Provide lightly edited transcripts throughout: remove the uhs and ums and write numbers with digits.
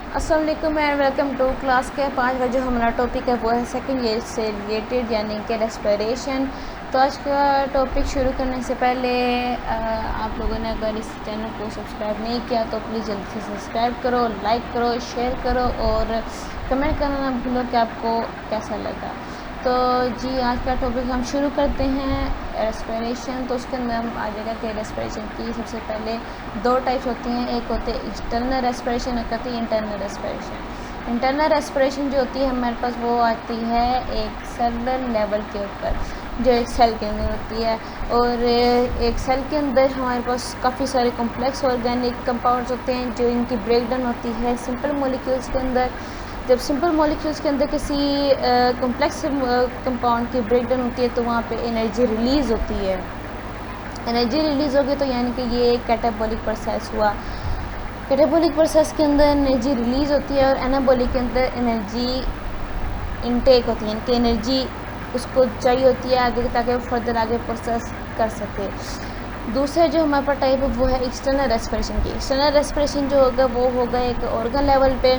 अस्सलाम वालेकुम and welcome to class के 5 का जो हमारा टॉपिक है वो है सेकंड ईयर से रिलेटेड यानी कि रेस्पिरेशन। तो आज का टॉपिक शुरू करने से पहले आप लोगों ने अगर इस चैनल को सब्सक्राइब नहीं किया तो प्लीज़ जल्दी से सब्सक्राइब करो, लाइक करो, शेयर करो और कमेंट करना ना भूलो कि आपको कैसा लगा। तो जी आज का टॉपिक हम शुरू करते हैं रेस्पिरेशन। तो उसके अंदर हम आ जाएगा कि रेस्पिरेशन की सबसे पहले दो टाइप्स होती हैं, एक होते हैं एक्सटर्नल रेस्पिरेशन, एक होती है इंटरनल रेस्पिरेशन। इंटरनल रेस्पिरेशन जो होती है हमारे पास वो आती है एक सेलुलर लेवल के ऊपर, जो एक सेल के अंदर होती है। और एक सेल के अंदर हमारे पास काफ़ी सारे कॉम्प्लेक्स ऑर्गेनिक कंपाउंड्स होते हैं जो इनकी ब्रेकडाउन होती है सिंपल मॉलिक्यूल्स के अंदर। जब सिंपल मॉलिक्यूल्स के अंदर किसी कॉम्प्लेक्स कंपाउंड की ब्रेकडाउन होती है तो वहाँ पे एनर्जी रिलीज़ होती है। एनर्जी रिलीज़ होगी तो यानी कि ये एक कैटाबॉलिक प्रोसेस हुआ। कैटाबॉलिक प्रोसेस के अंदर एनर्जी रिलीज़ होती है और एनाबॉलिक के अंदर एनर्जी इनटेक होती है, यानी कि एनर्जी उसको चाहिए होती है आगे ताकि वो फर्दर आगे प्रोसेस कर सके। दूसरा जो हमारे पास टाइप है वो है एक्सटर्नल रेस्पिरेशन की। एक्सटर्नल रेस्पिरेशन जो होगा वो होगा एक ऑर्गन लेवल पे।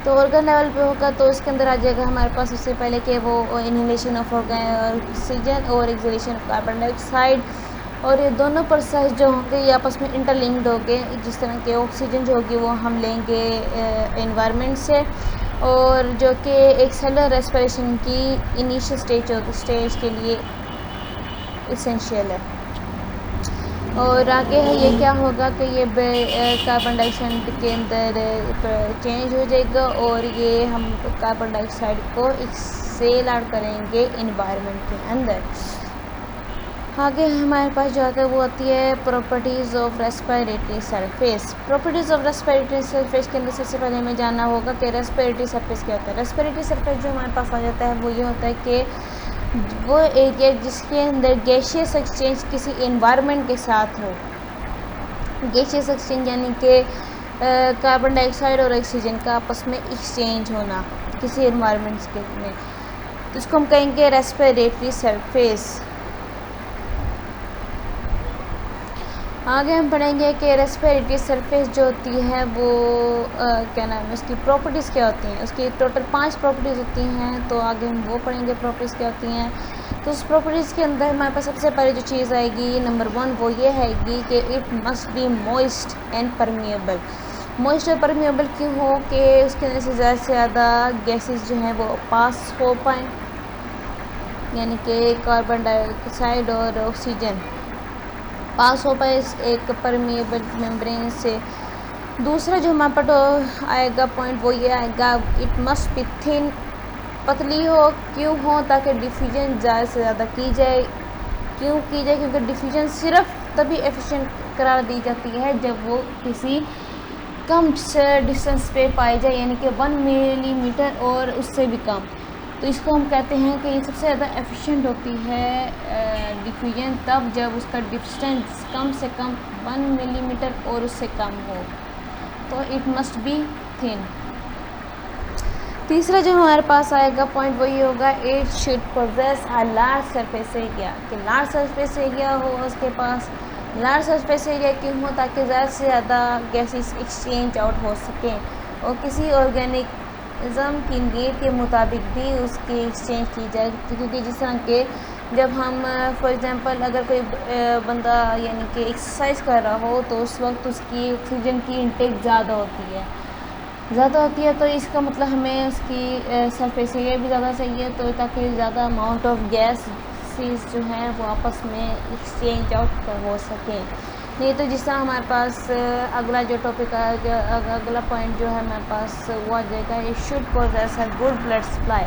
तो ऑर्गन लेवल पे होगा तो इसके अंदर आ जाएगा हमारे पास उससे पहले कि वो इनहेलेशन ऑफ ऑक्सीजन और एक्सहेलेशन ऑफ कार्बन डाइऑक्साइड। और ये दोनों प्रोसेस जो होंगे ये आपस में इंटरलिंक्ड होंगे। जिस तरह के ऑक्सीजन जो होगी वो हम लेंगे एनवायरनमेंट से, और जो कि एक सेलुलर रेस्पिरेशन की इनिशियल स्टेज के लिए इसेंशियल है। और आगे है ये क्या होगा कि ये कार्बन डाइऑक्साइड के अंदर चेंज हो जाएगा और ये हम कार्बन डाइऑक्साइड को एक्सेल आउट करेंगे इन्वायरमेंट के अंदर। आगे हमारे पास जो आता है वो आती है properties of respiratory surface. Properties of respiratory surface के अंदर सबसे पहले हमें जानना होगा कि रेस्पिरेटरी सरफेस क्या होता है। रेस्पिरेटरी सरफेस जो हमारे पास आ जाता है वो ये होता है कि वो एरिया जिसके अंदर गैशियस एक्सचेंज किसी एनवायरनमेंट के साथ हो। गैशियस एक्सचेंज यानी कि कार्बन डाइऑक्साइड और ऑक्सीजन का आपस में एक्सचेंज होना किसी एनवायरनमेंट के में, तो इसको हम कहेंगे रेस्पिरेटरी सरफेस। आगे हम पढ़ेंगे कि रेस्पिरेटरी सरफेस जो होती है वो क्या नाम है उसकी प्रॉपर्टीज़ क्या होती हैं। उसकी टोटल 5 प्रॉपर्टीज़ होती हैं, तो आगे हम वो पढ़ेंगे प्रॉपर्टीज़ क्या होती हैं। तो उस प्रॉपर्टीज़ के अंदर हमारे पास सबसे पहले जो चीज़ आएगी नंबर 1 वो ये हैगी कि it must be moist and permeable. Moist और परमिएबल क्यों हो कि उसके अंदर से ज़्यादा से ज़्यादा गैसेस जो हैं वो पास हो पाएँ, यानी कि कार्बन डाइऑक्साइड और ऑक्सीजन पास हो पाए एक परमिएबल मेम्ब्रेन से। दूसरा जो हमारे पास आएगा पॉइंट वो ये आएगा इट मस्ट बी थिन, पतली हो। क्यों हो? ताकि डिफ्यूजन ज़्यादा से ज़्यादा की जाए। क्यों की जाए? क्योंकि डिफ्यूजन सिर्फ तभी एफिशिएंट करार दी जाती है जब वो किसी कम डिस्टेंस पे पाई जाए, यानी कि 1 मिलीमीटर और उससे भी कम। तो इसको हम कहते हैं कि ये सबसे ज़्यादा एफिशिएंट होती है डिफ्यूजन तब जब उसका डिस्टेंस कम से कम 1 मिलीमीटर और उससे कम हो। तो इट मस्ट बी थिन। तीसरा जो हमारे पास आएगा पॉइंट वही होगा it should possess a large surface area, कि लार्ज सरफेस एरिया हो उसके पास। लार्ज सरफेस एरिया क्यों हो? ताकि ज़्यादा से ज़्यादा गैसेस एक्सचेंज आउट हो सकें और किसी ऑर्गेनिक इज़म की नीड के मुताबिक भी उसकी एक्सचेंज की जाए। क्योंकि जिस तरह के जब हम फॉर एग्ज़ाम्पल अगर कोई बंदा यानी कि एक्सरसाइज कर रहा हो तो उस वक्त उसकी ऑक्सीजन की इंटेक ज़्यादा होती है, तो इसका मतलब हमें उसकी सरफेस एरिया भी ज़्यादा चाहिए तो ताकि ज़्यादा अमाउंट ऑफ गैस जो हैं वो आपस में एक्सचेंज आउट हो सकें। नहीं तो जिस तरह हमारे पास अगला जो टॉपिक अगला पॉइंट जो है हमारे पास वो आ जाएगा it should possess a good blood supply.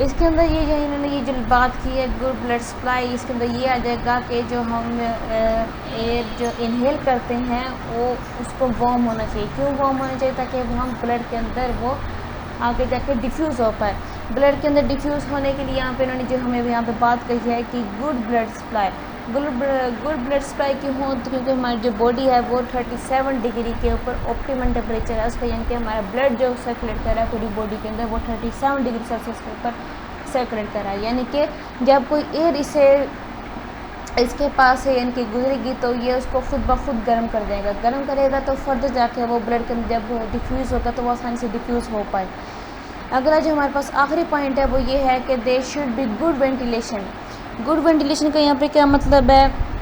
इसके अंदर ये जो इन्होंने ये जो बात की है गुड ब्लड सप्लाई, इसके अंदर ये आ जाएगा कि जो हम एयर जो इनहेल करते हैं वो उसको वार्म होना चाहिए। क्यों वार्म होना चाहिए? ताकि वो हम ब्लड के अंदर वो आगे जाके डिफ्यूज़ हो पाए। ब्लड के अंदर डिफ्यूज़ होने के लिए यहाँ पे इन्होंने जो हमें यहाँ पे बात कही है कि good blood supply. Good blood supply क्यों हो? तो क्योंकि हमारी जो बॉडी है वो 37 डिग्री के ऊपर ऑप्टिमम टेम्परेचर है उसका, यानी कि हमारा ब्लड जो सर्कुलेट कर रहा है पूरी बॉडी के अंदर वो 37 डिग्री सेल्सियस के ऊपर सर्कुलेट कर रहा है। यानी कि जब कोई एयर इसे इसके पास से यानी कि गुजरेगी तो ये उसको खुद ब खुद गर्म कर देगा। गर्म करेगा तो फर्दर जाके वो ब्लड के अंदर जब वो डिफ्यूज़ होगा तो वो आसानी से डिफ्यूज़ हो पाए। अगला जो हमारे पास आखिरी पॉइंट है वो ये है कि they should be good ventilation. Good ventilation का यहाँ पे क्या मतलब है,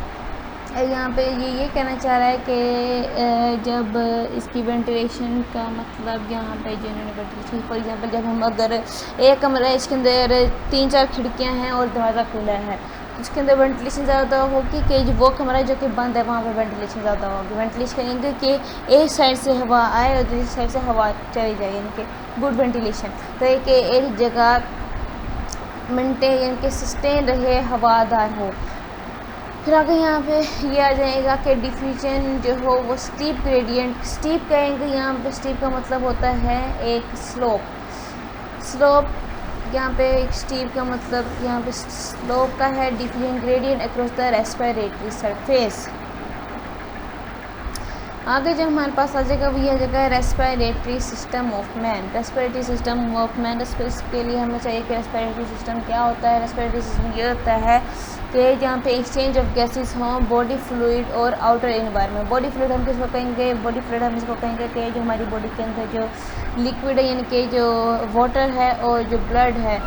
यहाँ पे ये कहना चाह रहा है कि जब इसकी वेंटिलेशन का मतलब यहाँ पे जो इन्होंने वेंटिलेशन, फॉर एग्जांपल जब हम अगर एक कमरा है इसके अंदर 3-4 खिड़कियाँ हैं और दरवाज़ा खुला है तो उसके अंदर वेंटिलेशन ज़्यादा होगी कि वो कमरा जो कि बंद है वहाँ पे वेंटिलेशन ज़्यादा होगी। वेंटिलेशन करेंगे कि एक साइड से हवा आए और दूसरी साइड से हवा चली जाए, यानी कि गुड वेंटिलेशन। तो एक जगह मेंटेन यानी कि सस्टेन रहे, हवादार हो। फिर आगे यहाँ पे ये आ जाएगा कि डिफ्यूजन जो हो वो स्टीप ग्रेडियंट। स्टीप कहेंगे यहाँ पे, स्टीप का मतलब होता है एक स्लोप यहाँ पे एक स्टीप का मतलब यहाँ पे स्लोप का है। Diffusion gradient across the respiratory surface. आगे जो हमारे पास आ जाएगा वो आ जाएगा respiratory system of man. Respiratory system of man, इसके लिए हमें चाहिए कि रेस्पिरेटरी सिस्टम क्या होता है। रेस्पिरेटरी सिस्टम ये होता है कि जहाँ पे एक्सचेंज ऑफ गैसेस हों बॉडी फ्लूइड और आउटर इन्वायरमेंट। बॉडी फ्लूइड हम किसको कहेंगे, बॉडी फ्लूइड हम इसको कहेंगे कि जो हमारी बॉडी के अंदर जो लिक्विड है यानी कि जो वाटर है और जो ब्लड है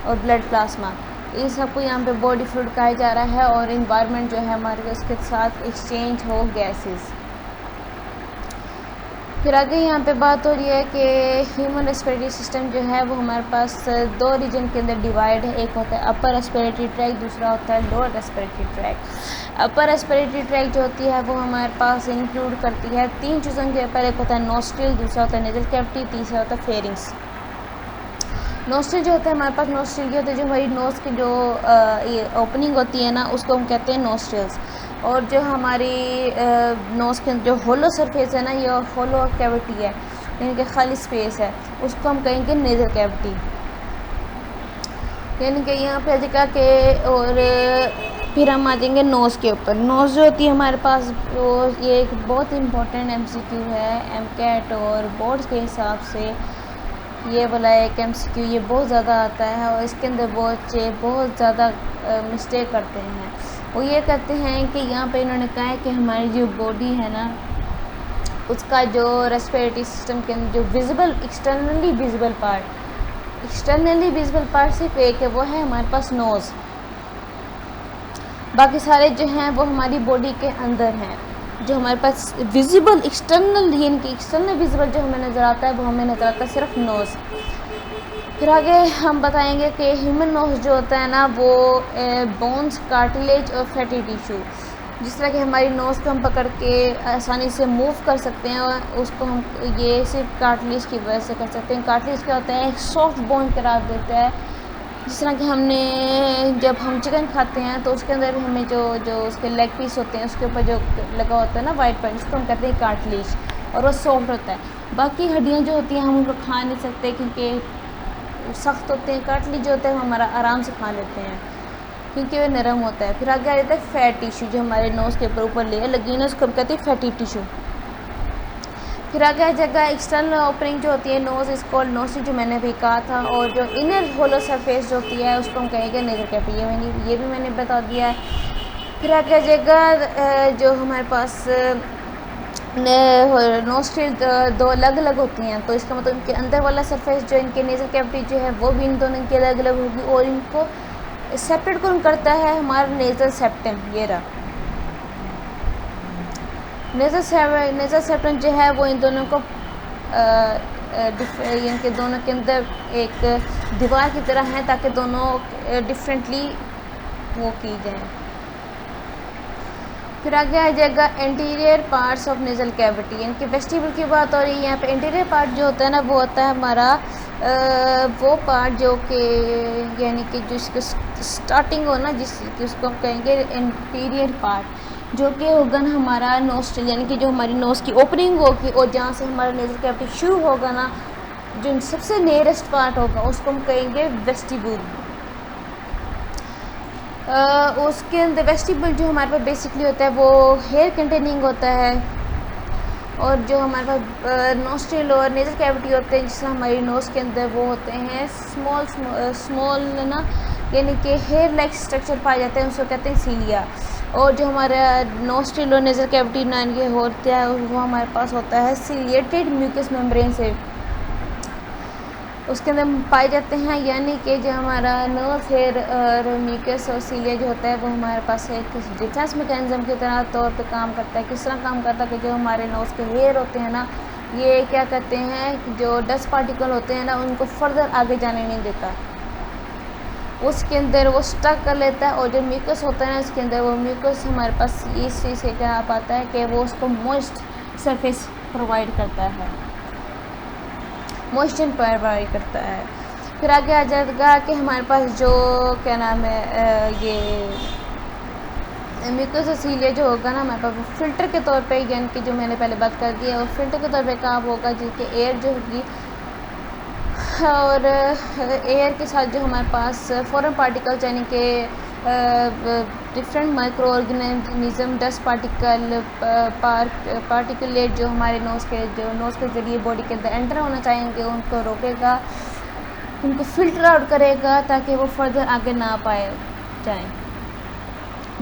और ब्लड प्लाज्मा, इन सबको यहाँ पे बॉडी फ्लूइड कहा जा रहा है। और इन्वायरमेंट जो है हमारे उसके साथ एक्सचेंज हो गैसेस। फिर आगे यहाँ पे बात हो रही है कि ह्यूमन रेस्पिरेटरी सिस्टम जो है वो हमारे पास 2 रीजन के अंदर डिवाइड है। एक होता है अपर रेस्पिरेटरी ट्रैक, दूसरा होता है lower respiratory tract. Upper respiratory tract जो होती है वो हमारे पास इंक्लूड करती है 3 चीज़ों के ऊपर। एक होता है नोस्ट्रिल, दूसरा होता है नेजल कैविटी, तीसरा होता है फेरिंग्स। नोस्ट्रिल जो होता है हमारे पास, नोस्ट्रिल ये होता है जो हमारी नोज़ की जो ओपनिंग होती है ना उसको हम कहते हैं नोस्ट्रिल्स। और जो हमारी नोज़ के जो होलो सरफेस है ना, ये होलो कैविटी है यानी कि खाली स्पेस है, उसको हम कहेंगे नेज़ल कैविटी। यानी कि यहाँ पे जगह के और फिर हम आ जाएंगे नोज़ के ऊपर। नोज़ जो होती है हमारे पास वो ये एक बहुत इंपॉर्टेंट MCQ है MCAT और बोर्ड्स के हिसाब से। ये वाला एक MCQ ये बहुत ज़्यादा आता है और इसके अंदर बच्चे बहुत ज़्यादा मिस्टेक करते हैं। वो ये कहते हैं कि यहाँ पे इन्होंने कहा है कि हमारी जो बॉडी है ना उसका जो रेस्पिरेटरी सिस्टम के अंदर जो विजिबल एक्सटर्नली विजिबल पार्ट सिर्फ एक है, वो है हमारे पास नोज़। बाकी सारे जो हैं वो हमारी बॉडी के अंदर हैं। जो हमारे पास विजिबल एक्सटर्नल यानी कि एक्सटर्नल विजिबल जो हमें नज़र आता है वो हमें नज़र आता है सिर्फ नोज़। फिर आगे हम बताएंगे कि ह्यूमन नोज़ जो होता है ना वो बोन्स, कार्टिलेज और फैटी टिश्यू, जिस तरह कि हमारी नोज़ को हम पकड़ के आसानी से मूव कर सकते हैं और उसको हम ये सिर्फ कार्टिलेज की वजह से कर सकते हैं। कार्टिलेज क्या होता है, एक सॉफ्ट बोन करार देता है। जिस तरह कि हमने जब हम चिकन खाते हैं तो उसके अंदर भी हमें जो उसके लेग पीस होते हैं उसके ऊपर जो लगा होता है ना वाइट पॉइंट, उसको हम कहते हैं कार्टिलेज, और वो सॉफ्ट होता है। बाकी हड्डियाँ जो होती हैं हम उनको खा नहीं सकते क्योंकि सख्त होते हैं। कार्टिलेज जो होता है हमारा आराम से खा लेते हैं क्योंकि वो नरम होता है। फिर आगे आ जाता है फैट टिश्यू, जो हमारे नोज़ के ऊपर लेयर लगी है ना उसको हम कहते हैं फैटी टिश्यू। फिर आगे आ जाएगा एक्सटर्नल ओपनिंग जो होती है नोज़ इज कॉल्ड नोस्ट्रिल, जो मैंने भी कहा था। और जो इनर होलो सरफेस जो होती है उसको हम कहेंगे नेज़ल कैविटी, ये भी मैंने बता दिया है। फिर आगे आ जाएगा जो हमारे पास नोस्ट्रिल 2 अलग अलग होती हैं, तो इसका मतलब इनके अंदर वाला सरफेस जो इनके नेज़ल कैविटी जो है वो भी इन दोनों की अलग अलग होगी। और इनको सेपरेट कौन करता है, हमारा नेज़ल सेप्टम। ये रहा नेज़ल सेप्टम जो है वो इन दोनों को इनके दोनों के अंदर एक दीवार की तरह है ताकि दोनों डिफरेंटली वो की जाए। फिर आगे आ जाएगा anterior parts of nasal cavity, इनके वेस्टिबल की बात हो रही है यहाँ पे। एंटीरियर पार्ट जो होता है ना वो होता है हमारा वो पार्ट जो कि यानी कि जिसको स्टार्टिंग हो ना जिसको हम कहेंगे एंटीरियर पार्ट, जो कि होगा ना हमारा नोस्ट्रिल, यानी कि जो हमारी नोज़ की ओपनिंग होगी और जहाँ से हमारा नेज़ल कैविटी शुरू होगा ना, जो सबसे नियरेस्ट पार्ट होगा उसको हम कहेंगे वेस्टिब्यूल। उसके अंदर वेस्टिब्यूल जो हमारे पास बेसिकली होता है वो हेयर कंटेनिंग होता है। और जो हमारे पास नोस्ट्रिल और नेज़ल कैविटी होते हैं जिससे हमारी नोज़ के अंदर वो होते हैं स्मॉल ना यानी कि हेयर लाइक स्ट्रक्चर पाए जाते हैं, उसको कहते हैं सीलिया। और जो हमारा नोस्ट्रिल और नेजल कैविटी नाम के होता है वो हमारे पास होता है सीलिएटेड म्यूकस मेम्ब्रेन से, उसके अंदर पाए जाते हैं। यानी कि जो हमारा नोज हेयर और म्यूकस और सीलिया जो होता है वो हमारे पास एक डिफेंस मैकेनिज्म की तरह तौर पे काम करता है। किस तरह काम करता है कि जो हमारे नोज़ के हेयर होते हैं ना, ये क्या कहते हैं, जो डस्ट पार्टिकल होते हैं ना उनको फर्दर आगे जाने नहीं देता, उसके अंदर वो स्टक कर लेता है। और जो म्यूकस होता है ना उसके अंदर वो म्यूकस हमारे पास इस चीज़ से क्या पाता है कि वो उसको मॉइस्ट सरफेस प्रोवाइड करता है, मॉइस्चर प्रोवाइड करता है। फिर आगे आ जाएगा कि हमारे पास जो क्या नाम है ये म्यूकस और सीलिया जो होगा ना हमारे पास वो फिल्टर के तौर पे, यानी कि जो मैंने पहले बात कर दी है, वो फिल्टर के तौर पे काम होगा जिसके एयर जो होगी और एयर के साथ जो हमारे पास फॉरेन पार्टिकल्स यानी कि different micro organism dust particulate जो हमारे नोज़ के ज़रिए बॉडी के अंदर एंटर होना चाहेंगे उनको रोकेगा, उनको फिल्टर आउट करेगा ताकि वो फर्दर आगे ना पाए जाएं।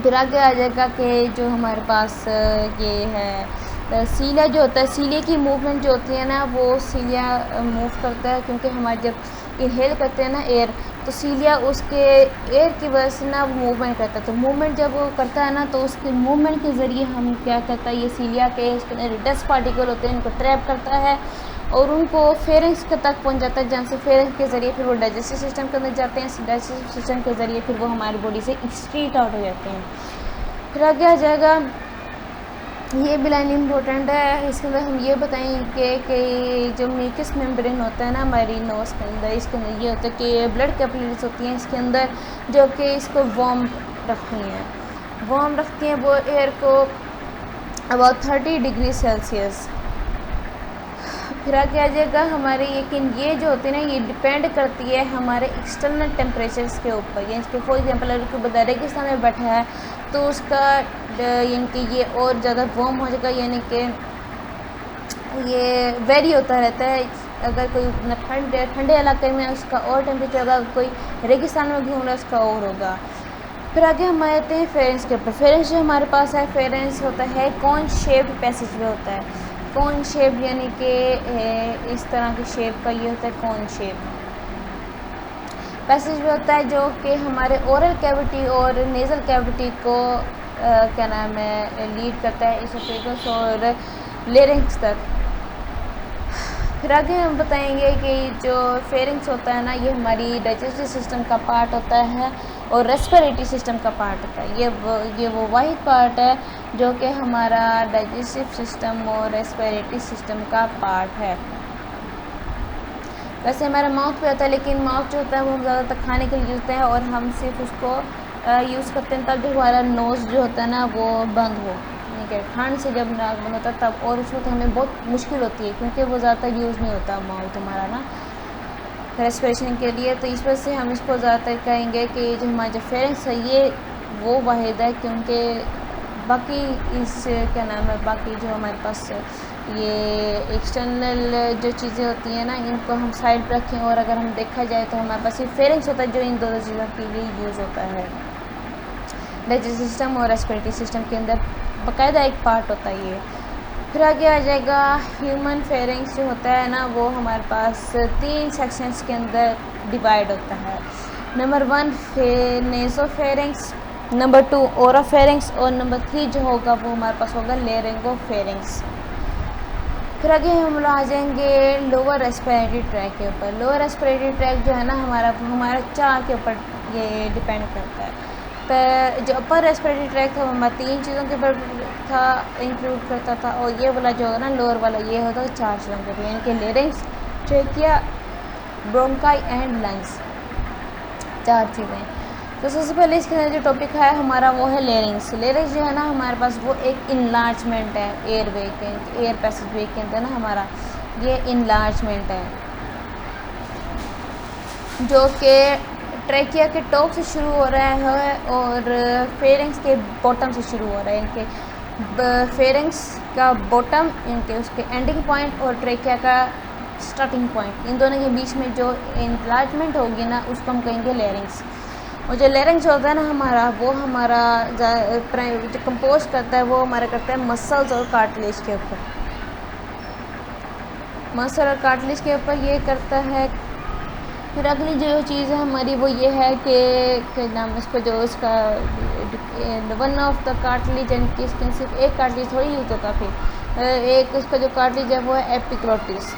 फिर आगे आ जाएगा कि जो हमारे पास ये है सीलिया जो होता है, सीलिया की मूवमेंट जो होती है ना वो सीलिया मूव करता है, क्योंकि हमारे जब इनहेल करते हैं ना एयर तो सीलिया उसके एयर की वजह से ना वो मूवमेंट करता है। तो मूवमेंट जब वो करता है ना तो उसके मूवमेंट के ज़रिए हम क्या करता है, ये सीलिया के डस्ट पार्टिकल होते हैं इनको ट्रैप करता है और उनको फेरेंक्स तक पहुंच जाता है, जहाँ से फेरेंक्स के ज़रिए फिर वो डाइजेस्टिव सिस्टम के अंदर जाते हैं, डाइजेस्टिव सिस्टम के ज़रिए फिर वो हमारी बॉडी से एक्सक्रीट आउट हो जाते हैं। फिर आगे आ जाएगा, ये भी लाइन इम्पोर्टेंट है, इसके अंदर हम ये बताएंगे कि जो म्यूकस मेम्ब्रेन होता है ना हमारी नोज़ के अंदर, इसके अंदर ये होता है कि ब्लड कैपिलरीज होती हैं इसके अंदर जो कि इसको वार्म रखती हैं वो एयर को अबाउट 30 डिग्री सेल्सियस। फिर आगे आ जाएगा हमारे ये जो होती है ना ये डिपेंड करती है हमारे एक्सटर्नल टेम्परेचर्स के ऊपर। यानी कि फॉर एग्जांपल अगर कोई बंदा रेगिस्तान में बैठा है तो उसका यानी कि ये और ज़्यादा वार्म हो जाएगा, यानी कि ये वेरी होता रहता है। अगर कोई ठंडे इलाके में उसका और टेम्परेचर होगा, कोई रेगिस्तान में घूम रहा है उसका और होगा। फिर आगे हम आते हैं फेरेंस के ऊपर। फेरेंस जो हमारे पास है, फेरेंस होता है कौन शेप पैसेज में होता है, कौन शेप यानी कि इस तरह की शेप का ये होता है कौन शेप पैसेज में होता है, जो कि हमारे ओरल कैविटी और नेज़ल कैविटी को क्या नाम है लीड करता है इसोफेगस और लेरिंक्स तक। फिर आगे हम बताएंगे कि जो फेरिंग्स होता है ना ये हमारी डाइजेस्टिव सिस्टम का पार्ट होता है और रेस्पिरेटरी सिस्टम का पार्ट होता है। ये वो वाहिद पार्ट है जो कि हमारा डाइजेस्टिव सिस्टम और रेस्पिरेटरी सिस्टम का पार्ट है। वैसे हमारा माउथ पे होता है, लेकिन माउथ जो होता है वो हम ज़्यादातर खाने के लिए यूज़ होता है और हम सिर्फ उसको यूज़ करते हैं तब जब हमारा नोज़ जो होता है ना वो बंद हो। ठीक है, ठंड से जब नाक बंद होता है तब, और उस वक्त हमें बहुत मुश्किल होती है क्योंकि वो ज़्यादातर यूज़ नहीं होता माउथ हमारा ना रेस्पिरेशन के लिए। तो इस वजह से हम इसको ज़्यादातर कहेंगे कि जो हमारा जो फेरिंग्स है ये वो वाहिद है, क्योंकि बाकी इस क्या नाम है बाकी जो हमारे पास ये एक्सटर्नल जो चीज़ें होती हैं ना इनको हम साइड पर रखें और अगर हम देखा जाए तो हमारे पास ये फेरिंग्स होता है जो इन दोनों चीज़ों के लिए यूज़ होता है। डाइजेस्टिव सिस्टम और रेस्पिरेटरी सिस्टम के अंदर बाकायदा एक पार्ट होता है ये। फिर आगे आ जाएगा ह्यूमन फेरिंग्स जो होता है ना वो हमारे पास 3 सेक्शंस के अंदर डिवाइड होता है। नंबर 1 नेसोफेरिंग्स, नंबर 2 ओरोफेरिंग्स और नंबर 3 जो होगा वो हमारे पास होगा लेरिंगोफेरिंग्स। फिर आगे हम आ जाएंगे लोअर रेस्पिरेटरी ट्रैक के ऊपर। लोअर रेस्पिरेटरी ट्रैक जो है ना हमारा चाह के ऊपर ये डिपेंड करता है। पर जो अपर रेस्पिरेटरी ट्रैक था वो हमारा 3 चीज़ों के ऊपर था इंक्लूड करता था और ये वाला जो होगा ना लोअर वाला ये होता है 4 चीज़ों के ऊपर, यानी कि larynx, trachea, bronchi and lungs, 4 चीज़ें। तो सबसे पहले इसके अंदर जो टॉपिक है हमारा वो है लेरिंग्स। लेरिंग्स जो है ना हमारे पास वो एक इनलार्जमेंट है एयरवे के, एयर पैसेज वे के अंदर ना हमारा ये इनलार्जमेंट है जो कि ट्रेकिया के टॉप से शुरू हो रहा है और फेरिंग्स के बॉटम से शुरू हो रहा है। इनके फेरिंग्स का बॉटम इनके उसके एंडिंग पॉइंट और ट्रेकिया का स्टार्टिंग पॉइंट, इन दोनों के बीच में जो इनलार्जमेंट होगी ना उसको हम कहेंगे लेरिंग्स। और जो लेरिंग्स होता है ना हमारा, वो हमारा जो कंपोज करता है वो हमारा करता है मसल्स और कार्टिलेज के ऊपर, मसल और कार्टिलेज के ऊपर ये करता है। फिर अगली जो चीज़ है हमारी वो ये है कि नाम इसको जो इसका वन ऑफ द कार्टिलेज, यानी कि इसके सिर्फ एक कार्टिलेज थोड़ी यूज़ होता, फिर एक इसका जो कार्टिलेज है वो है एपिग्लोटिस।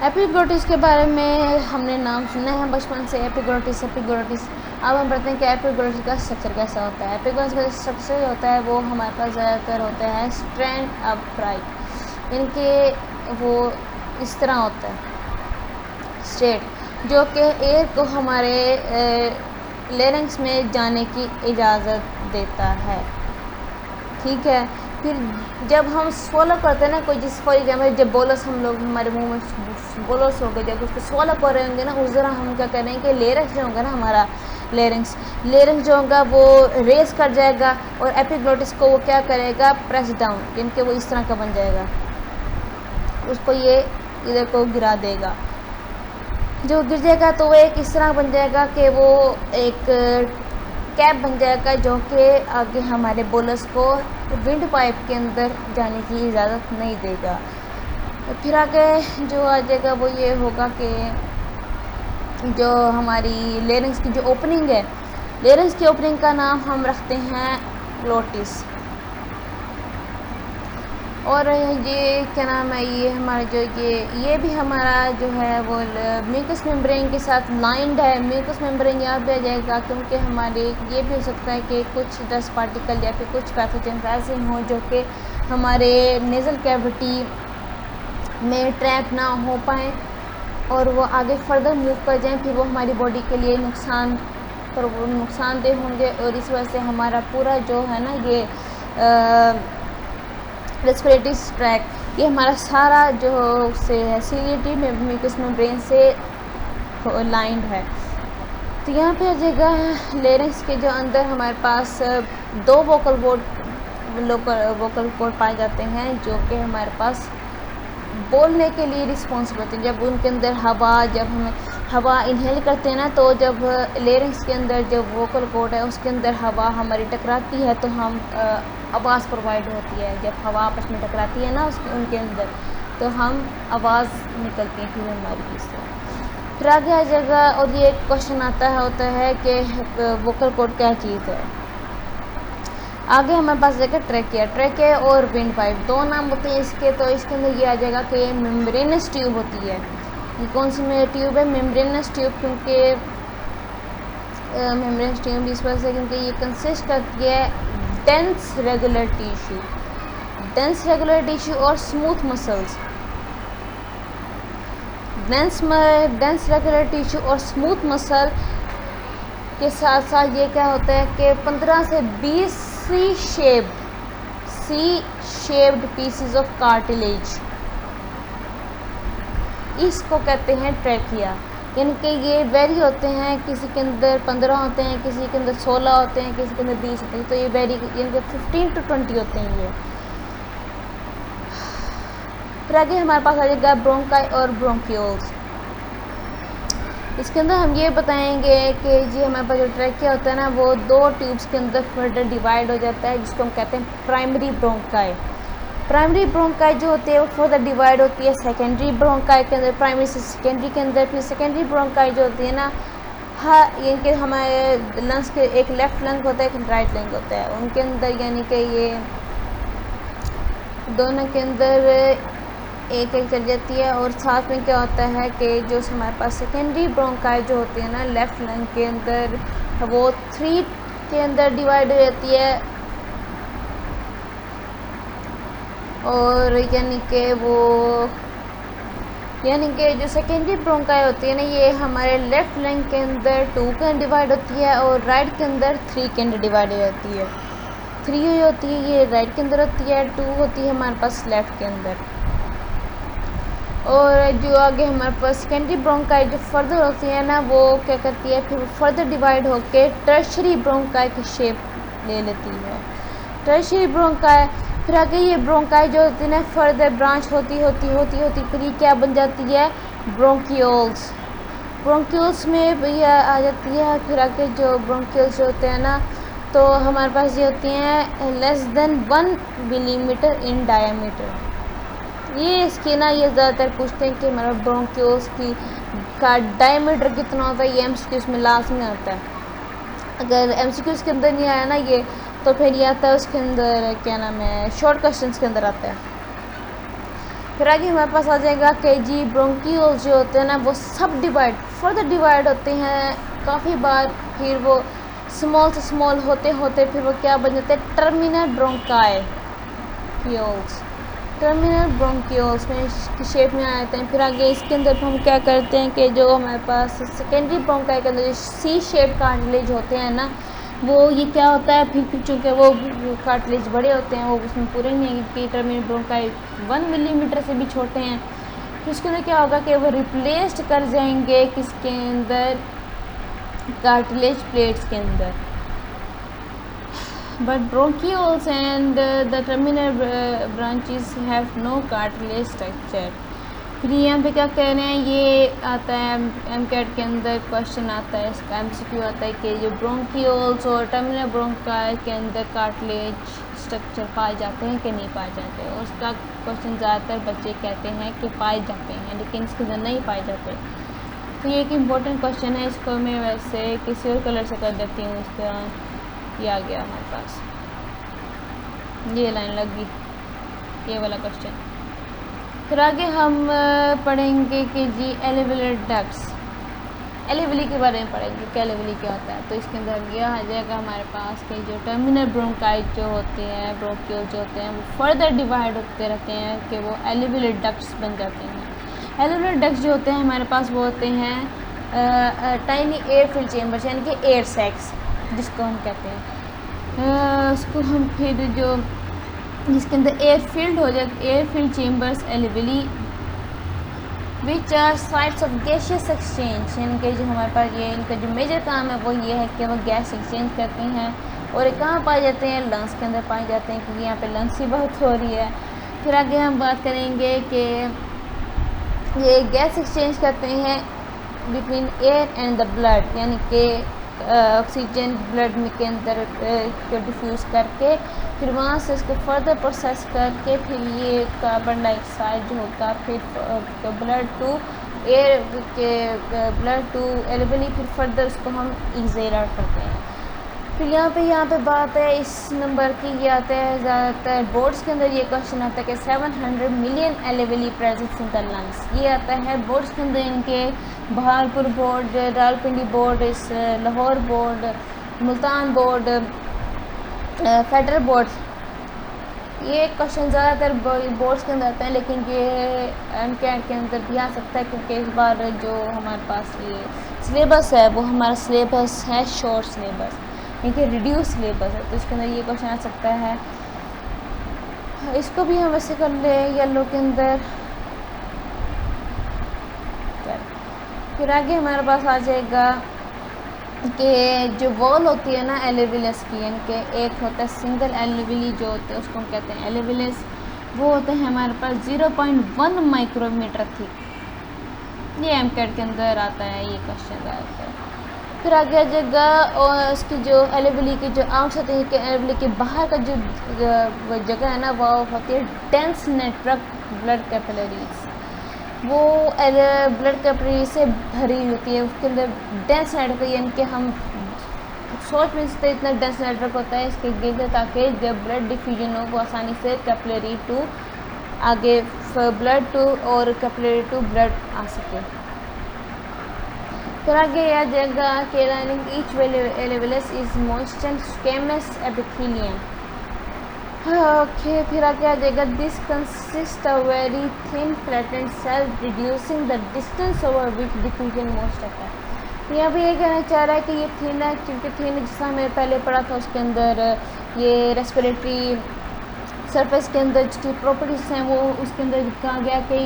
एपिग्लोटिस के बारे में हमने नाम सुना है बचपन से, एपिग्लोटिस। अब हम पढ़ते हैं कि एपिग्लोटिस का स्ट्रक्चर कैसा होता है। एपिग्लोटिस का स्ट्रक्चर होता है वो हमारे पास ज़्यादातर होता है स्ट्रैंड अपराइट, यानी कि वो इस तरह होता है स्ट्रेट, जो कि एयर को हमारे लेरिंग्स में जाने की इजाज़त देता है। ठीक है, फिर जब हम स्वॉलो करते हैं ना कोई, जिस फॉर एग्जाम्पल जब बोलस हम लोग हमारे मुंह में बोलस हो गए, जब उसको स्वॉलो कर रहे होंगे ना उस तरह हम क्या करेंगे कि लेरिंग्स जो होगा ना हमारा लेरिंग्स जो होगा वो रेस कर जाएगा और एपिग्लोटिस को वो क्या करेगा प्रेस डाउन, यानी कि वो इस तरह का बन जाएगा, उसको ये इधर को गिरा देगा। जो गिर जाएगा तो वो एक इस तरह बन जाएगा कि वो एक कैप बन जाएगा जो कि आगे हमारे बोलस को विंड पाइप के अंदर जाने की इजाज़त नहीं देगा। फिर आगे जो आ जाएगा वो ये होगा कि जो हमारी लेरिंग्स की जो ओपनिंग है, लेरिंग्स की ओपनिंग का नाम हम रखते हैं ग्लोटिस। और ये क्या नाम है, ये हमारा जो ये भी हमारा जो है वो म्यूकस मेम्ब्रेन के साथ लाइंड है। म्यूकस मेम्ब्रेन यहाँ पे आ जाएगा क्योंकि हमारे ये भी हो सकता है कि कुछ डस्ट पार्टिकल या फिर कुछ पैथोजेंस ऐसे हों जो कि हमारे नेज़ल कैविटी में ट्रैप ना हो पाएँ और वो आगे फर्दर मूव कर जाएँ, फिर वो हमारी बॉडी के लिए नुकसानदेह होंगे और इस वजह से हमारा पूरा जो है ना ये रेस्पिरेटरी ट्रैक, ये हमारा सारा जो से सीलिटी में म्यूकस मेम्ब्रेन से लाइंड है। तो यहाँ पे आ जाएगा लेरिंग्स के जो अंदर हमारे पास दो वोकल कॉर्ड पाए जाते हैं जो कि हमारे पास बोलने के लिए रिस्पॉन्सिबल होते हैं। जब उनके अंदर जब हम हवा इनहेल करते हैं ना, तो जब लेरिंग्स के अंदर जो वोकल कॉर्ड है उसके अंदर हवा हमारी टकराती है तो हम आवाज़ प्रोवाइड होती है। जब हवा आपस में टकराती है ना उनके अंदर तो हम आवाज़ निकलती है फिर हमारी इस तरह। फिर आगे आ जाएगा और ये क्वेश्चन होता है कि वोकल कॉर्ड क्या चीज़ है। आगे हमारे पास जाएगा ट्रैकिया और विंड पाइप, दो नाम होते हैं इसके। तो इसके अंदर ये आ जाएगा कि ये मेम्ब्रेनस ट्यूब होती है। ये कौन सी में ट्यूब है? मेम्ब्रेनस ट्यूब, क्योंकि मेम्ब्रेनस ट्यूब इस वजह से क्योंकि ये कंसिस्ट करती है डेंस रेगुलर टिश्यू और smooth muscles. Dense regular tissue और स्मूथ मसल के साथ साथ ये क्या होता है कि 15 से 20 C-shaped pieces of cartilage, इसको कहते हैं ट्रैकिया। यानी कि ये वेरी होते हैं, किसी के अंदर 15 होते हैं, किसी के अंदर 16 होते हैं, किसी के अंदर 20 होते हैं। तो ये वेरी यानी कि 15 to 20 होते हैं ये। फिर आगे हमारे पास आ जाएगा ब्रोंकाई और ब्रोंक्यूल्स। इसके अंदर हम ये बताएंगे कि जी हमारे पास जो ट्रैकिया होता है ना वो दो ट्यूब्स के अंदर फर्दर डिवाइड हो जाता है, जिसको हम कहते हैं प्राइमरी ब्रोंकाई। प्राइमरी ब्रोंकाई जो होती है वो फर्दर डिवाइड होती है सेकेंडरी ब्रोंकाई के अंदर, प्राइमरी से सेकेंडरी के अंदर। फिर सेकेंडरी ब्रोंकाई जो होती है ना, यानी कि हमारे लंग्स के एक लेफ्ट लंग होता है एक राइट लंग होता है, उनके अंदर यानी कि ये दोनों के अंदर एक चल जाती है। और साथ में क्या होता है कि जो हमारे पास सेकेंडरी ब्रोंकाई जो होती है ना लेफ्ट लंग के अंदर, वो 3 के अंदर डिवाइड हो जाती है। और यानी कि जो सेकेंडरी ब्रोंकाई होती है ना ये हमारे लेफ्ट लंग के अंदर 2 के अंदर डिवाइड होती है और राइट के अंदर 3 के अंदर डिवाइड हो जाती है। 3 होती है ये राइट के अंदर होती है, 2 होती है हमारे पास लेफ्ट के अंदर। और जो आगे हमारे पास सेकेंडरी ब्रोंकाई जो फर्दर होती है ना वो क्या करती है, फिर फर्दर डिवाइड होके टर्शरी ब्रोंकाई की शेप ले लेती है। टर्शरी ब्रोंकाई, फिर आगे ये ब्रोंकाई जो होती है ना फर्दर ब्रांच होती फिर ये क्या बन जाती है, ब्रोंक्यूल्स। ब्रोंक्यूल्स में भैया आ जाती है। फिर आगे जो ब्रोंक्यूल्स होते हैं ना, तो हमारे पास ये होती हैं less than 1 millimetre in diameter. ये इसकी ना ये ज़्यादातर पूछते हैं कि हमारा ब्रोंक्यूल्स का डायमीटर कितना होता है। ये एमसीक्यूज़ में लाजमी आता है। अगर एमसीक्यूज़ के अंदर नहीं आया ना ये, तो फिर ये आता है उसके अंदर क्या नाम है, शॉर्ट क्वेश्चंस के अंदर आता है। फिर आगे हमारे पास आ जाएगा कि जी ब्रोंक्यूल्स जो होते हैं ना वो सब फर्दर डिवाइड होते हैं काफ़ी बार। फिर वो स्मॉल से स्मॉल होते होते फिर वो क्या बन जाते हैं, टर्मिनल ब्रोंकाइल्स। टर्मिनल ब्रोंक्यूल्स में शेप में आ जाते हैं। फिर आगे इसके अंदर हम क्या करते हैं कि जो हमारे पास सेकेंडरी ब्रोंकाई के अंदर जो सी शेप कार्टिलेज होते हैं ना, वो ये क्या होता है, फिर चूँकि वो कार्टिलेज बड़े होते हैं वो उसमें पूरे नहीं है कि टर्मिनल ब्रोंकाई 1 मिलीमीटर से भी छोटे हैं। तो इसके अंदर क्या होगा कि वो रिप्लेस्ड कर जाएंगे किसके अंदर, कार्टिलेज प्लेट्स के अंदर। But bronchioles and the terminal branches have no cartilage structure। फिर यहाँ पे क्या कह रहे हैं, ये आता है एमकेट के अंदर क्वेश्चन आता है, इसका एमसीक्यू आता है कि जो ब्रोंक्यूल्स और टर्मिनल ब्रोंकाई के अंदर कार्टिलेज स्ट्रक्चर पाए जाते हैं कि नहीं पाए जाते। और उसका क्वेश्चन ज़्यादातर बच्चे कहते हैं कि पाए जाते हैं, लेकिन इसके अंदर नहीं पाए जाते। तो ये एक इम्पोर्टेंट क्वेश्चन है, इसको मैं वैसे किसी और कलर से कर देती हूँ। इस तरह ये आ गया हमारे पास, ये लाइन लग गई, ये वाला क्वेश्चन। फिर आगे हम पढ़ेंगे कि जी एलिवेलर डक्ट्स, एलिवेली के बारे में पढ़ेंगे कि एलिवेली क्या होता है। तो इसके अंदर ये आ जाएगा हमारे पास कि जो टर्मिनल ब्रोंकाई जो होते हैं, ब्रोंक्यूल जो होते हैं, वो फर्दर डिवाइड होते रहते हैं कि वो एलिवेलर डक्ट्स बन जाते हैं। एलिवेलर डक्ट्स जो होते हैं हमारे पास वो होते हैं टाइनी एयर फिल्ड चेम्बर्स, यानी कि एयर सैक्स जिसको हम कहते हैं। उसको हम फिर जो जिसके अंदर एयर फील्ड हो जाए, air filled chambers alveoli which are sites of gaseous exchange, यानी कि जो हमारे पास ये इनका जो मेजर काम है वो ये है कि वो गैस एक्सचेंज करते हैं। और ये कहाँ पाए जाते हैं, लंग्स के अंदर पाए जाते हैं, क्योंकि यहाँ पे लंग्स की बहुत हो रही है। फिर आगे हम बात करेंगे कि ये गैस एक्सचेंज करते हैं between air and the blood, यानी कि ऑक्सीजन ब्लड में के अंदर को डिफ्यूज़ करके फिर वहाँ से इसको फर्दर प्रोसेस करके फिर ये कार्बन डाइऑक्साइड जो होता है फिर ब्लड टू एयर के ब्लड टू एलिवेली, फिर फर्दर उसको हम एक्सहेल करते हैं। फिर यहाँ पे बात है इस नंबर की, ये आता है ज़्यादातर बोर्ड्स के अंदर ये क्वेश्चन आता है कि 700 million alveoli presence in the lungs. ये आता है बोर्ड्स के अंदर, इनके बहारपुर बोर्ड, रावलपिंडी बोर्ड, इस Lahore board, Multan board, federal board. ये क्वेश्चन ज़्यादातर बोर्ड्स के अंदर आता है, लेकिन ये एमकेट के अंदर भी आ सकता है, क्योंकि इस बार जो हमारे पास ये सिलेबस है वो हमारा सिलेबस है शॉर्ट सिलेबस, यानी रिड्यूस सिलेबस है, तो इसके अंदर ये क्वेश्चन आ सकता है। इसको भी हम वैसे कर ले येलो के अंदर। फिर आगे हमारे पास आ जाएगा कि जो वॉल होती है ना एलिवेलस की, यानी कि एक होता है सिंगल एलिवेली जो होते हैं उसको हम कहते हैं एलिवेलस, वो होते हैं हमारे पास 0.1 माइक्रोमीटर थिक। ये एमकेट के अंदर आता है ये क्वेश्चन आता है। फिर आगे आ जाएगा और इसकी जो एलिवेली की जो आउट्स होती है कि एलिवेली के बाहर का जो जगह है ना वो होती है डेंस नेटवर्क ब्लड कैपिलरीज। वो ब्लड कैपिलरी से भरी होती है, उसके अंदर डेंस नेटवर्क, यानी कि हम सोच नहीं सकते इतना डेंस नेटवर्क होता है इसके गिर्द, ताकि जब ब्लड डिफ्यूजन हो वो आसानी से कैपिलरी टू आगे ब्लड टू और कैपिलरी टू ब्लड आ सके। फिर आगे आ जाएगा कि each alveolus is moist and squamous epithelium. Okay, फिर आगे आ जाएगा this consist a very thin flattened cell reducing the distance over which diffusion most होता है। यहाँ पे ये कहना चाह रहा है कि ये थिन है, क्योंकि थिन जिसका हमें पहले पढ़ा था उसके अंदर ये रेस्पिरेटरी सरफेस के अंदर जिसकी प्रॉपर्टीज़ हैं वो उसके अंदर कहा गया कि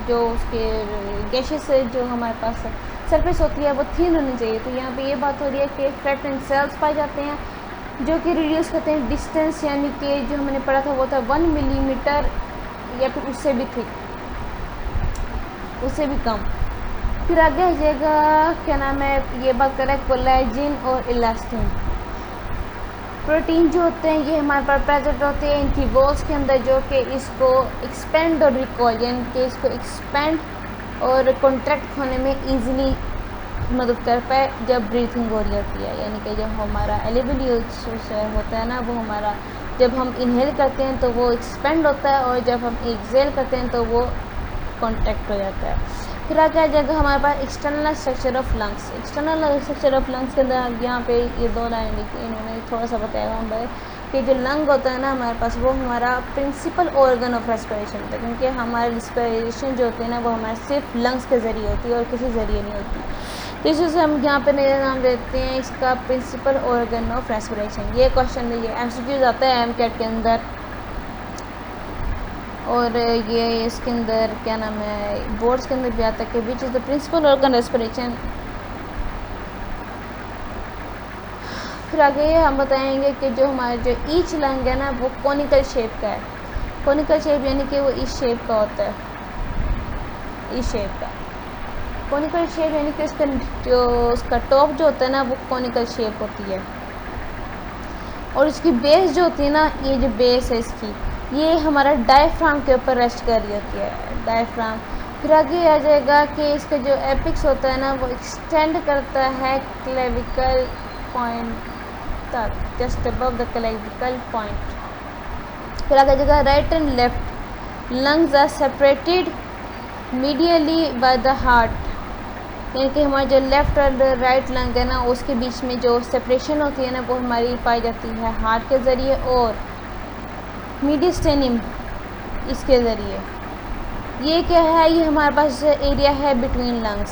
जो उसके गैसेस जो हमारे पास सरफेस होती है वो थिन होनी चाहिए। तो यहाँ पे ये बात हो रही है कि फ्लैटेंड सेल्स पाए जाते हैं जो कि रिड्यूस करते हैं डिस्टेंस, यानी कि जो हमने पढ़ा था वो था 1 मिलीमीटर या फिर उससे भी थिक, उससे भी कम। फिर आगे आ जाएगा क्या नाम है, ये बात करें कोलेजन और इलास्टिन। प्रोटीन जो होते हैं ये हमारे पास प्रेजेंट होते हैं इनकी वॉल्स के अंदर, जो कि इसको एक्सपेंड और रिकॉइल यानी कि इसको एक्सपेंड और कॉन्ट्रैक्ट होने में ईजिली मदद कर पाए जब ब्रीथिंग हो रही होती है। यानी कि जब हमारा एलिवली होता है ना, वो हमारा जब हम इनहेल करते हैं तो वो एक्सपेंड होता है, और जब हम एक्सेल करते हैं तो वो कॉन्ट्रैक्ट हो जाता है। फिर आगे आ जाएगा हमारे पास external structure of lungs. External structure of lungs के अंदर यहाँ पे ये दो लाइन लिखी, इन्होंने थोड़ा सा बताया हम भाई कि जो लंग होता है ना हमारे पास, वो हमारा प्रिंसिपल ऑर्गन ऑफ रेस्पिरेशन होता है, क्योंकि हमारी रेस्पिरेशन जो होती है ना वो हमारे सिर्फ लंग्स के ज़रिए होती है और किसी ज़रिए नहीं होती। तो इस वजह से हम यहाँ पे नया नाम देते हैं इसका प्रिंसिपल ऑर्गन ऑफ रेस्पिरेशन। ये क्वेश्चन ये MCQ आता है MCAT के अंदर, और ये इसके अंदर क्या नाम है बोर्ड्स के अंदर भी आता है कि which is the principal organ respiration. फिर आगे हम बताएंगे कि जो हमारा जो ईच लंग है ना वो कॉनिकल शेप का है। कॉनिकल शेप यानी कि वो इस शेप का होता है, इस शेप का। कॉनिकल शेप यानी कि उसका टॉप जो होता है ना वो कॉनिकल शेप होती है, और इसकी बेस जो होती है ना, ये जो बेस है इसकी, ये हमारा डायफ्राम के ऊपर रेस्ट कर रही होती है, डायफ्राम। फिर आगे आ जाएगा कि इसका जो एपिक्स होता है ना वो एक्सटेंड करता है क्लेविकल पॉइंट तक, just above the clavicle point. फिर आगे आ जाएगा right and left lungs are separated medially by the heart. यानी कि हमारा जो लेफ़्ट और राइट लंग है ना उसके बीच में जो सेपरेशन होती है ना वो हमारी पाई जाती है हार्ट के ज़रिए और मीडियस्टेनियम इसके ज़रिए। ये क्या है, ये हमारे पास एरिया है बिटवीन लंग्स,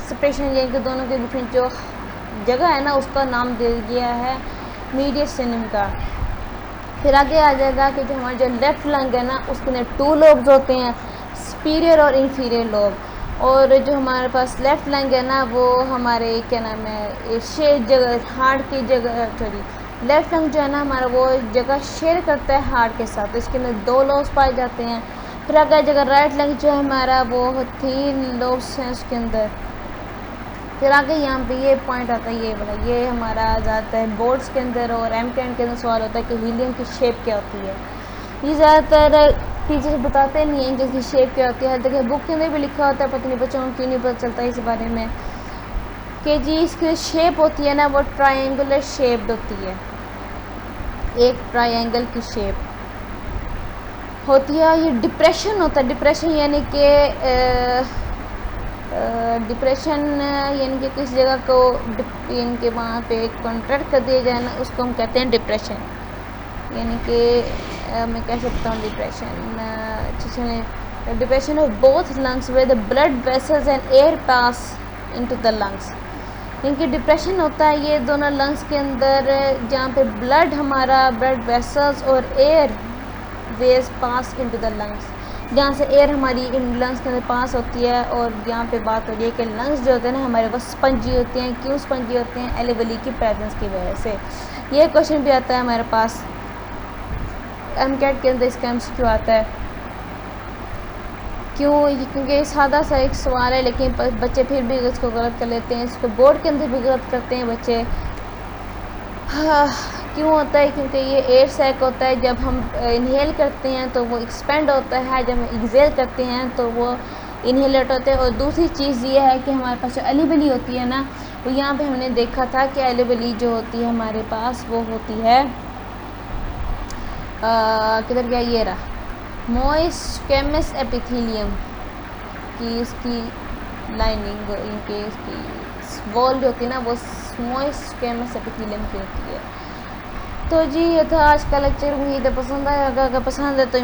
सेपरेशन यानी कि दोनों के बिटवीन जो जगह है ना उसका नाम दे दिया है मीडियस्टेनियम का। फिर आगे आ जाएगा कि जो हमारा जो लेफ़्ट लंग है ना उसके अंदर 2 लोब्स होते हैं, सुपीरियर और इन्फीरियर लोब। और जो हमारे पास लेफ़्ट लंग है ना वो हमारे क्या नाम है शेयर जगह हार्ट की जगह, सॉरी लेफ़्ट लंग जो है ना हमारा वो जगह शेयर करता है हार्ट के साथ, तो इसके अंदर 2 लोब्स पाए जाते हैं। फिर अगर जगह राइट लंग जो है हमारा वो 3 लोब्स हैं उसके अंदर। फिर आगे यहाँ पे ये पॉइंट आता है, ये वाला, ये हमारा ज़्यादातर बोर्ड्स के अंदर और MCAT के अंदर सवाल होता है कि हीलियम की शेप क्या होती है। ये ज़्यादातर टीचर बताते नहीं हैं कि इसकी शेप क्या होती है। देखिए बुक के अंदर भी लिखा होता है, पता नहीं बच्चों को क्यों नहीं पता चलता इस बारे में कि जी इसकी शेप होती है ना वो ट्रायंगुलर शेप्ड होती है, एक ट्रायंगल की शेप होती है। ये डिप्रेशन होता है, डिप्रेशन यानी कि डिप्रेशन यानी कि किस जगह को यानी कि वहाँ पे कॉन्ट्रैक्ट कर दिया जाए ना उसको हम कहते हैं डिप्रेशन। यानी कि मैं कह सकता हूँ depression of both lungs where the blood vessels and air pass into the lungs. यानी कि डिप्रेशन होता है ये दोनों लंग्स के अंदर जहाँ पे ब्लड हमारा ब्लड वेसल्स और airways pass into the lungs, जहाँ से एयर हमारी इन लंग्स के अंदर पास होती है। और यहाँ पे बात हो रही है कि लंग्स जो होते हैं ना हमारे पास स्पंजी होते हैं। क्यों स्पंजी होते हैं? एलिवली की प्रेजेंस की वजह से। ये क्वेश्चन भी आता है हमारे पास MCAT के अंदर, इसका MCQ आता है। क्योंकि सादा सा एक सवाल है लेकिन बच्चे फिर भी इसको गलत कर लेते हैं, इसको बोर्ड के अंदर भी गलत करते हैं बच्चे। क्यों होता है? क्योंकि ये एयर सैक होता है, जब हम इनहेल करते हैं तो वो एक्सपेंड होता है, जब हम एक्सेल करते हैं तो वो इनहेलेट होते हैं। और दूसरी चीज़ ये है कि हमारे पास जो एलिवली होती है ना, वो यहाँ पे हमने देखा था कि एलिवली जो होती है हमारे पास वो होती है किधर गया, ये रहा, मोइस्ट स्क्वेमस एपिथेलियम की इसकी लाइनिंग, इनके इसकी वॉल जो होती है ना वो मोइस्ट स्क्वेमस एपिथेलियम की होती है। तो जी ये था आज का लेक्चर, उम्मीद है पसंद आया। अगर पसंद है तो